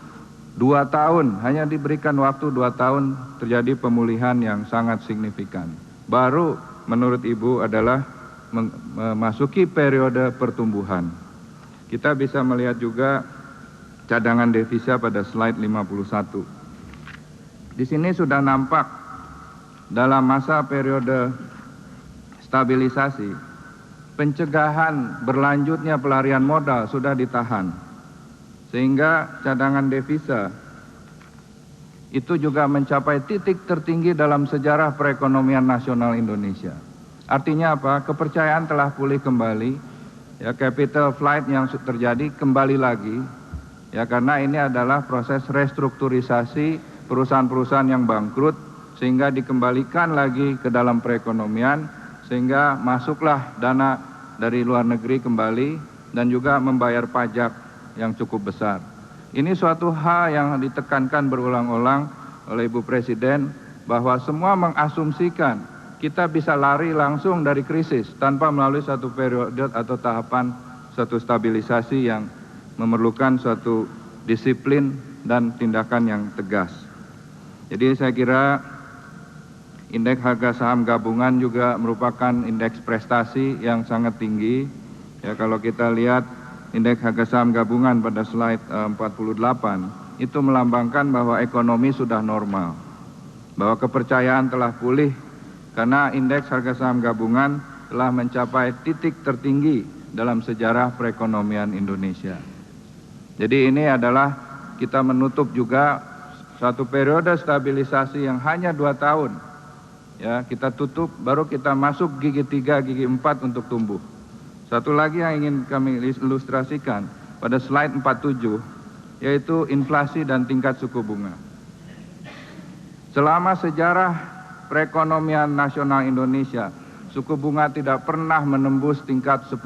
2 tahun, hanya diberikan waktu 2 tahun terjadi pemulihan yang sangat signifikan. Baru menurut Ibu adalah memasuki periode pertumbuhan. Kita bisa melihat juga cadangan devisa pada slide 51. Di sini sudah nampak dalam masa periode stabilisasi, pencegahan berlanjutnya pelarian modal sudah ditahan. Sehingga cadangan devisa itu juga mencapai titik tertinggi dalam sejarah perekonomian nasional Indonesia. Artinya apa? Kepercayaan telah pulih kembali, ya, capital flight yang terjadi kembali lagi. Ya, karena ini adalah proses restrukturisasi perusahaan-perusahaan yang bangkrut sehingga dikembalikan lagi ke dalam perekonomian sehingga masuklah dana dari luar negeri kembali dan juga membayar pajak yang cukup besar. Ini suatu hal yang ditekankan berulang-ulang oleh Ibu Presiden bahwa semua mengasumsikan kita bisa lari langsung dari krisis tanpa melalui satu periode atau tahapan suatu stabilisasi yang memerlukan suatu disiplin dan tindakan yang tegas. Jadi saya kira indeks harga saham gabungan juga merupakan indeks prestasi yang sangat tinggi. Ya, kalau kita lihat indeks harga saham gabungan pada slide 48 itu melambangkan bahwa ekonomi sudah normal, bahwa kepercayaan telah pulih karena indeks harga saham gabungan telah mencapai titik tertinggi dalam sejarah perekonomian Indonesia. Jadi ini adalah kita menutup juga satu periode stabilisasi yang hanya 2 tahun. Ya, kita tutup baru kita masuk gigi 3, gigi 4 untuk tumbuh. Satu lagi yang ingin kami ilustrasikan pada slide 47 yaitu inflasi dan tingkat suku bunga. Selama sejarah perekonomian nasional Indonesia, suku bunga tidak pernah menembus tingkat 10%.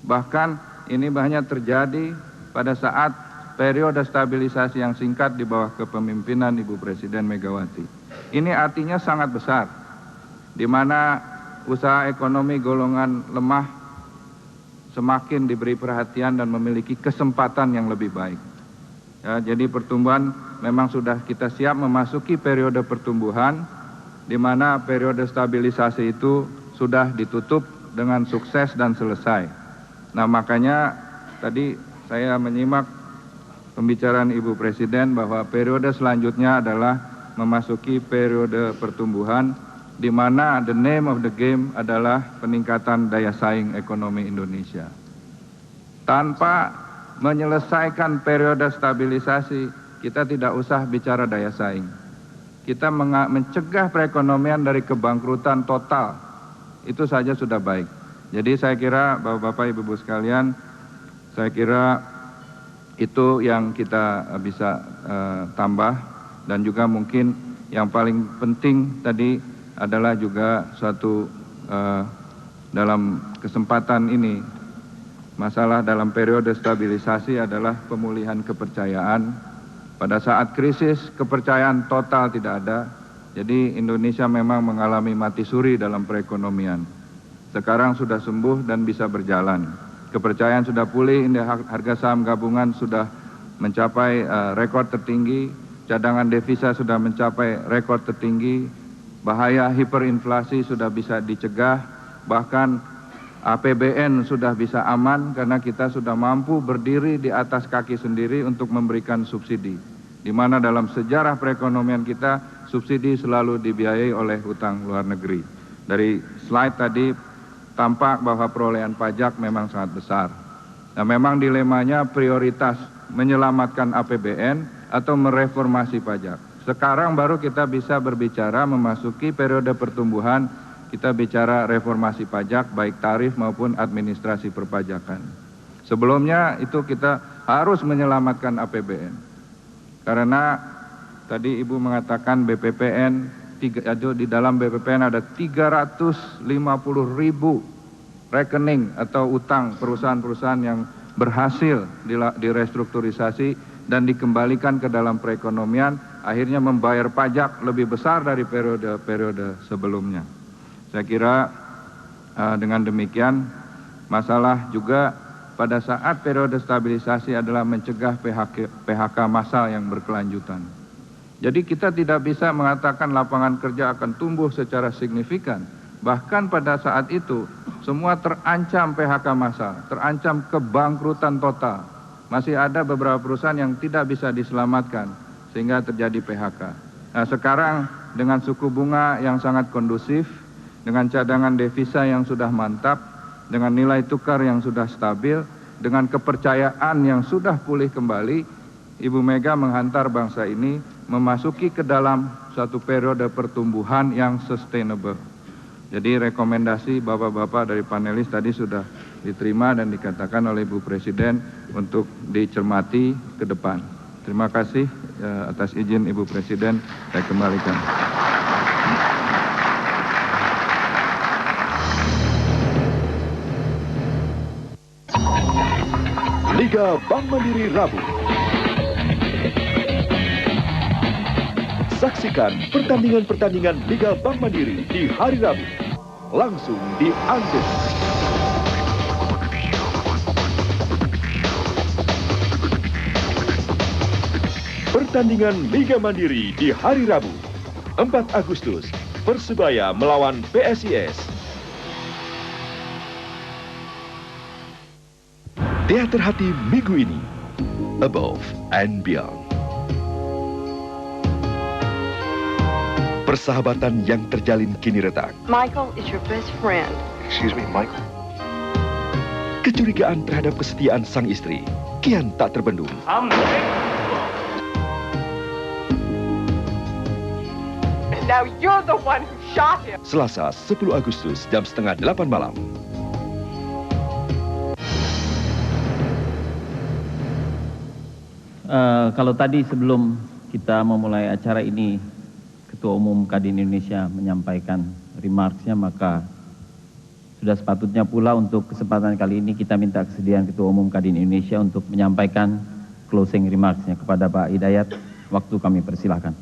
Bahkan ini banyak terjadi pada saat periode stabilisasi yang singkat di bawah kepemimpinan Ibu Presiden Megawati. Ini artinya sangat besar, di mana usaha ekonomi golongan lemah semakin diberi perhatian dan memiliki kesempatan yang lebih baik. Ya, jadi pertumbuhan memang sudah kita siap memasuki periode pertumbuhan, di mana periode stabilisasi itu sudah ditutup dengan sukses dan selesai. Nah, makanya tadi saya menyimak pembicaraan Ibu Presiden bahwa periode selanjutnya adalah memasuki periode pertumbuhan di mana the name of the game adalah peningkatan daya saing ekonomi Indonesia. Tanpa menyelesaikan periode stabilisasi, kita tidak usah bicara daya saing. Kita mencegah perekonomian dari kebangkrutan total, itu saja sudah baik. Jadi saya kira Bapak-Bapak Ibu-Ibu sekalian, saya kira itu yang kita bisa tambah. Dan juga mungkin yang paling penting tadi adalah juga suatu dalam kesempatan ini, masalah dalam periode stabilisasi adalah pemulihan kepercayaan. Pada saat krisis, kepercayaan total tidak ada. Jadi Indonesia memang mengalami mati suri dalam perekonomian. Sekarang sudah sembuh dan bisa berjalan. Kepercayaan sudah pulih, harga saham gabungan sudah mencapai rekor tertinggi, cadangan devisa sudah mencapai rekor tertinggi, bahaya hiperinflasi sudah bisa dicegah, bahkan APBN sudah bisa aman karena kita sudah mampu berdiri di atas kaki sendiri untuk memberikan subsidi. Di mana dalam sejarah perekonomian kita, subsidi selalu dibiayai oleh hutang luar negeri. Dari slide tadi tampak bahwa perolehan pajak memang sangat besar. Nah, memang dilemanya prioritas menyelamatkan APBN atau mereformasi pajak. Sekarang baru kita bisa berbicara memasuki periode pertumbuhan, kita bicara reformasi pajak baik tarif maupun administrasi perpajakan. Sebelumnya itu kita harus menyelamatkan APBN. Karena tadi Ibu mengatakan BPPN, di dalam BPPN ada 350.000 rekening atau utang perusahaan-perusahaan yang berhasil direstrukturisasi dan dikembalikan ke dalam perekonomian, akhirnya membayar pajak lebih besar dari periode-periode sebelumnya. Saya kira dengan demikian masalah juga pada saat periode stabilisasi adalah mencegah PHK massal yang berkelanjutan. Jadi kita tidak bisa mengatakan lapangan kerja akan tumbuh secara signifikan. Bahkan pada saat itu semua terancam PHK massal, terancam kebangkrutan total. Masih ada beberapa perusahaan yang tidak bisa diselamatkan sehingga terjadi PHK. Nah, sekarang dengan suku bunga yang sangat kondusif, dengan cadangan devisa yang sudah mantap, dengan nilai tukar yang sudah stabil, dengan kepercayaan yang sudah pulih kembali, Ibu Mega menghantar bangsa ini memasuki ke dalam suatu periode pertumbuhan yang sustainable. Jadi rekomendasi Bapak-Bapak dari panelis tadi sudah diterima dan dikatakan oleh Ibu Presiden untuk dicermati ke depan. Terima kasih atas izin Ibu Presiden, saya kembalikan. Liga Bank Mandiri Rabu. Saksikan pertandingan-pertandingan Liga Bank Mandiri di hari Rabu langsung di Antv. Pertandingan Liga Mandiri di hari Rabu 4 Agustus, Persebaya melawan PSIS. Teater Hati minggu ini, Above and Beyond. Persahabatan yang terjalin kini retak. Michael is your best friend. Excuse me, Michael. Kecurigaan terhadap kesetiaan sang istri kian tak terbendung. And now you're the one who shot him. Selasa 10 Agustus jam 7:30 malam. Kalau tadi sebelum kita memulai acara ini, Ketua Umum Kadin Indonesia menyampaikan remarks-nya, maka sudah sepatutnya pula untuk kesempatan kali ini kita minta kesediaan Ketua Umum Kadin Indonesia untuk menyampaikan closing remarks-nya kepada Pak Hidayat. Waktu kami persilahkan.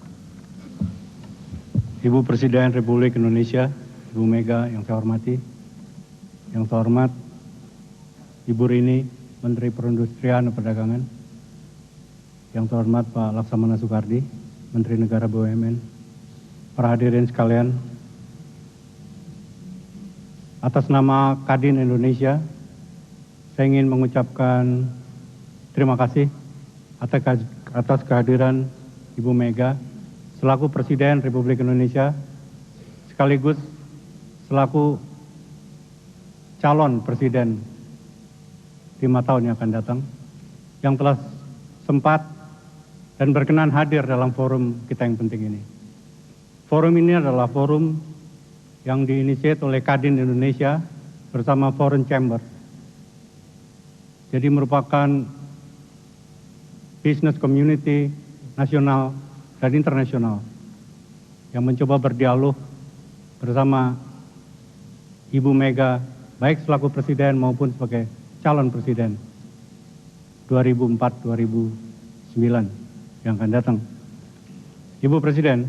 Ibu Presiden Republik Indonesia, Ibu Mega yang saya hormati, yang saya hormat Ibu Rini, Menteri Perindustrian dan Perdagangan, yang terhormat Pak Laksamana Soekardi, Menteri Negara BUMN, para hadirin sekalian, atas nama Kadin Indonesia, saya ingin mengucapkan terima kasih atas kehadiran Ibu Mega selaku Presiden Republik Indonesia sekaligus selaku calon Presiden 5 tahun yang akan datang, yang telah sempat dan berkenan hadir dalam forum kita yang penting ini. Forum ini adalah forum yang diinisiasi oleh Kadin Indonesia bersama Foreign Chamber. Jadi merupakan business community nasional dan internasional yang mencoba berdialog bersama Ibu Mega, baik selaku Presiden maupun sebagai calon Presiden 2004-2009 yang akan datang. Ibu Presiden,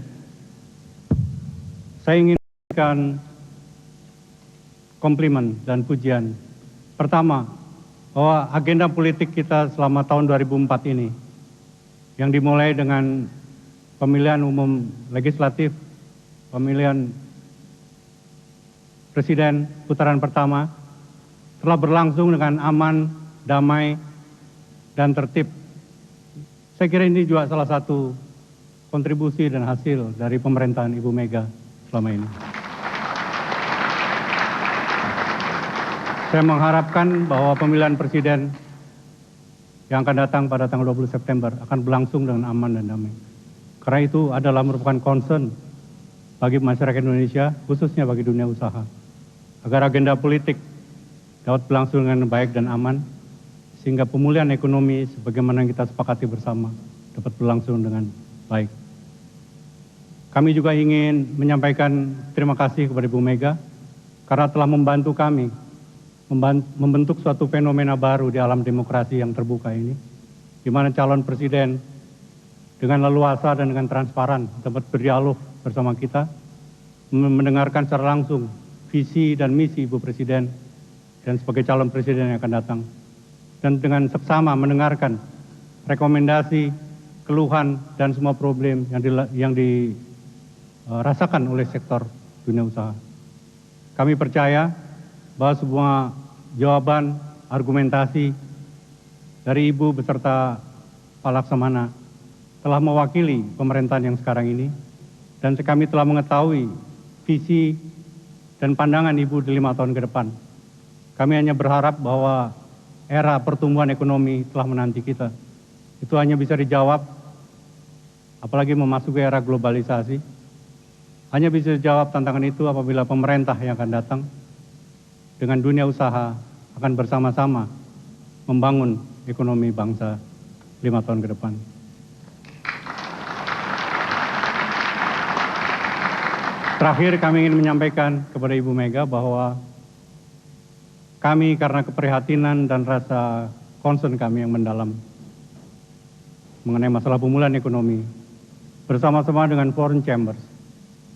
saya ingin memberikan komplimen dan pujian. Pertama, bahwa agenda politik kita selama tahun 2004 ini, yang dimulai dengan pemilihan umum legislatif, pemilihan presiden putaran pertama, telah berlangsung dengan aman, damai, dan tertib. Saya kira ini juga salah satu kontribusi dan hasil dari pemerintahan Ibu Mega selama ini. Saya mengharapkan bahwa pemilihan presiden yang akan datang pada tanggal 20 September akan berlangsung dengan aman dan damai. Karena itu adalah merupakan concern bagi masyarakat Indonesia, khususnya bagi dunia usaha, agar agenda politik dapat berlangsung dengan baik dan aman, sehingga pemulihan ekonomi sebagaimana yang kita sepakati bersama dapat berlangsung dengan baik. Kami juga ingin menyampaikan terima kasih kepada Ibu Mega karena telah membantu kami membentuk suatu fenomena baru di alam demokrasi yang terbuka ini, di mana calon presiden dengan leluasa dan dengan transparan dapat berdialog bersama kita, mendengarkan secara langsung visi dan misi Ibu Presiden dan sebagai calon presiden yang akan datang, dan dengan seksama mendengarkan rekomendasi, keluhan, dan semua problem yang dirasakan oleh sektor dunia usaha. Kami percaya bahwa semua jawaban, argumentasi dari Ibu beserta Pak Laksamana telah mewakili pemerintahan yang sekarang ini, dan kami telah mengetahui visi dan pandangan Ibu di 5 tahun ke depan. Kami hanya berharap bahwa era pertumbuhan ekonomi telah menanti kita. Itu hanya bisa dijawab, apalagi memasuki era globalisasi, hanya bisa dijawab tantangan itu apabila pemerintah yang akan datang dengan dunia usaha akan bersama-sama membangun ekonomi bangsa 5 tahun ke depan. Terakhir kami ingin menyampaikan kepada Ibu Mega bahwa kami karena keprihatinan dan rasa concern kami yang mendalam mengenai masalah pemulihan ekonomi, bersama-sama dengan Foreign Chambers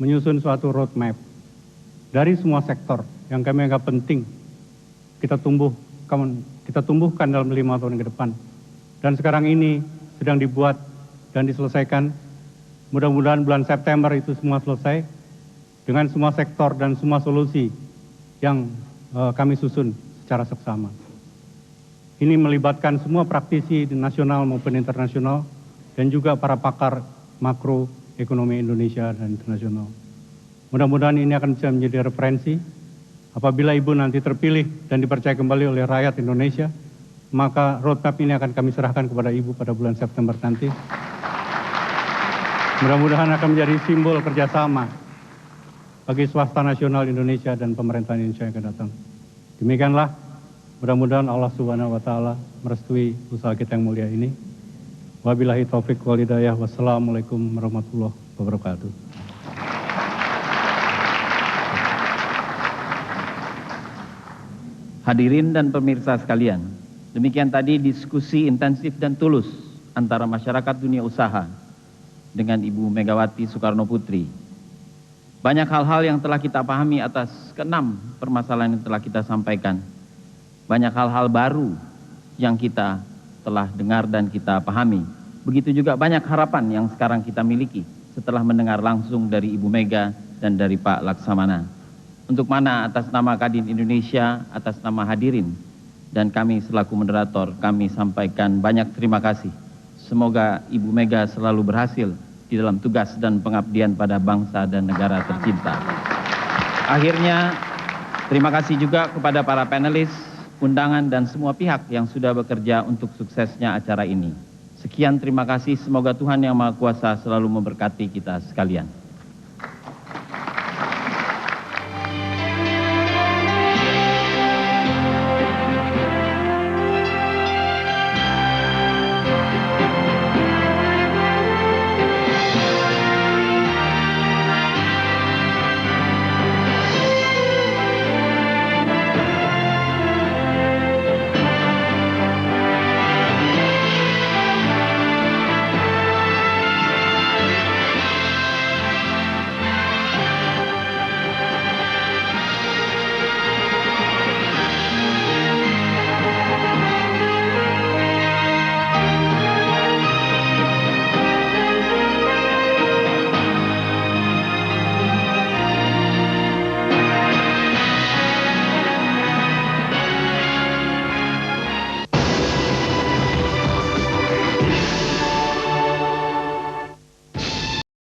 menyusun suatu roadmap dari semua sektor yang kami anggap penting kita tumbuhkan dalam 5 tahun ke depan. Dan sekarang ini sedang dibuat dan diselesaikan. Mudah-mudahan bulan September itu semua selesai dengan semua sektor dan semua solusi yang kami susun secara seksama. Ini melibatkan semua praktisi nasional maupun internasional dan juga para pakar makro ekonomi Indonesia dan internasional. Mudah-mudahan ini akan bisa menjadi referensi. Apabila Ibu nanti terpilih dan dipercaya kembali oleh rakyat Indonesia, maka roadmap ini akan kami serahkan kepada Ibu pada bulan September nanti. Mudah-mudahan akan menjadi simbol kerjasama bagi swasta nasional Indonesia dan pemerintahan Indonesia yang akan datang. Demikianlah, mudah-mudahan Allah Subhanahu wa Ta'ala merestui usaha kita yang mulia ini. Wabillahi taufiq wal hidayah. Wassalamualaikum warahmatullahi wabarakatuh. Hadirin dan pemirsa sekalian, demikian tadi diskusi intensif dan tulus antara masyarakat dunia usaha dengan Ibu Megawati Soekarno Putri. Banyak hal-hal yang telah kita pahami atas ke-6 permasalahan yang telah kita sampaikan. Banyak hal-hal baru yang kita telah dengar dan kita pahami. Begitu juga banyak harapan yang sekarang kita miliki setelah mendengar langsung dari Ibu Mega dan dari Pak Laksamana. Untuk mana atas nama Kadin Indonesia, atas nama hadirin, dan kami selaku moderator, kami sampaikan banyak terima kasih. Semoga Ibu Mega selalu berhasil di dalam tugas dan pengabdian pada bangsa dan negara tercinta. Akhirnya, terima kasih juga kepada para panelis, undangan, dan semua pihak yang sudah bekerja untuk suksesnya acara ini. Sekian terima kasih, semoga Tuhan Yang Maha Kuasa selalu memberkati kita sekalian.